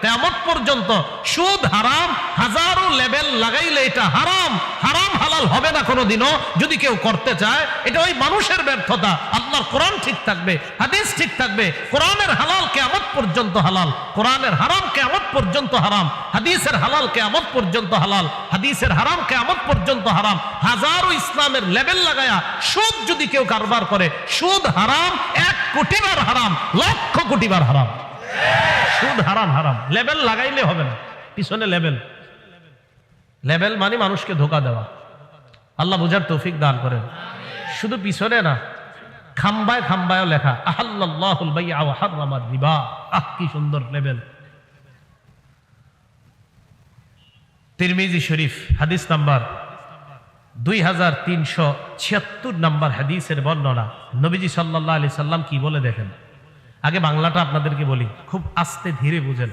কিয়ামত পর্যন্ত সুদ হারাম, হাজারো লেবেল লাগাইলে এটা হারাম, হারাম হালাল হবে না কোনোদিনও। যদি কেউ করতে চায়, এটা ওই মানুষের ব্যর্থতা। আল্লাহর কোরআন ঠিক থাকবে, হাদিস ঠিক থাকবে। কোরআনের হালাল কিয়ামত পর্যন্ত হালাল, কোরআনের হারাম কিয়ামত পর্যন্ত হারাম, হাদিসের হালাল কিয়ামত পর্যন্ত হালাল, হাদিসের হারাম কিয়ামত পর্যন্ত হারাম। হাজারো ইসলামের লেবেল লাগায়া সুদ যদি কেউ কারবার করে, সুদ হারাম 1 কোটি বার হারাম, লক্ষ কোটি বার হারাম। সুদ হারাম, হারাম লেবেল লাগাইলে হবে না, পিছনে লেবেল। লেবেল মানে মানুষকে ধোঁকা দেওয়া। আল্লাহ বুঝার তৌফিক দান করেন। শুধু পিছনে না, খাম্বায় খাম্বায়ও লেখা আহাল্লাল্লাহুল বাই'a ওয়া হাররামার রিবা। কি সুন্দর লেবেল। তিরমিজি শরীফ হাদিস নাম্বার 2376 নাম্বার হাদিসের বর্ণনা। নবীজি সাল্লাল্লাহু আলাইহি সাল্লাম কি বলে দেখেন। আগে বাংলাটা আপনাদেরকে বলি, খুব আস্তে ধীরে বুঝেন।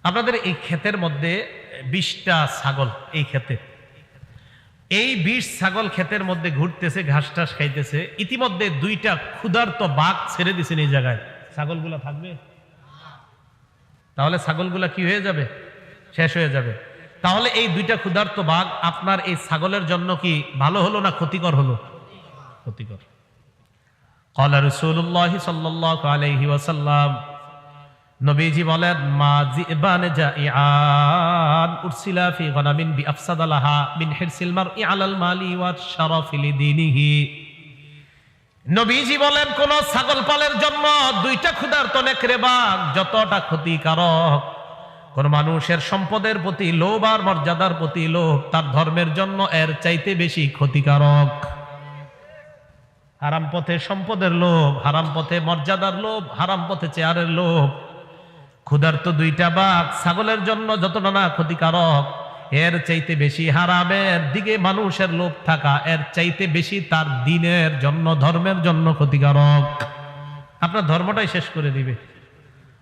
আপনাদের এই ক্ষেতের মধ্যে 20টা ছাগল, এই ক্ষেতে এই 20 ছাগল ক্ষেতের মধ্যে ঘুরতেছে, ঘাস টাস খাইতেছে। ইতিমধ্যে 2টা ক্ষুধার্ত বাঘ ছেড়ে দিয়েছেন এই জায়গায়। ছাগলগুলা থাকবে? তাহলে ছাগলগুলা কি হয়ে যাবে? শেষ হয়ে যাবে। তাহলে এই 2টা ক্ষুধার্ত বাঘ আপনার এই ছাগলের জন্য কি ভালো হলো না ক্ষতিকর হলো? ক্ষতিকর। ক্বালা রাসূলুল্লাহি সাল্লাল্লাহু আলাইহি ওয়াসাল্লাম, নবীজি বলেন, মা যিবান জাইআন উরসিলা ফি গনামিন বিআফসাদা লাহা মিন হিরসিল মারই আলাল মালি ওয়া শারাফি লিদিনিহি। নবীজি বলেন, কোন ছাগল পালের জন্য 2টা ক্ষুধার্ত নেকড়ে বাঘ যতটা ক্ষতিকারক, কোন মানুষের সম্পদের প্রতি লোভ আর মর্যাদার প্রতি লোভ তার ধর্মের জন্য এর চাইতে বেশি ক্ষতিকারক। হারাম পথে সম্পদের লোভ, হারাম পথে মর্যাদার লোভ, হারাম পথে চেয়ারের লোভ, ক্ষুধার্ত 2টা বাঘ ছাগলের জন্য যতটা না ক্ষতিকারক, এর চাইতে বেশি হারামের দিকে মানুষের লোভ থাকা এর চাইতে বেশি তার দ্বীনের জন্য, ধর্মের জন্য ক্ষতিকারক। আপনার ধর্মটাই শেষ করে দিবে।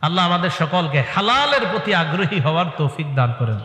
আল্লাহ আমাদের সকলকে হালালের প্রতি আগ্রহী হওয়ার তৌফিক দান করেন।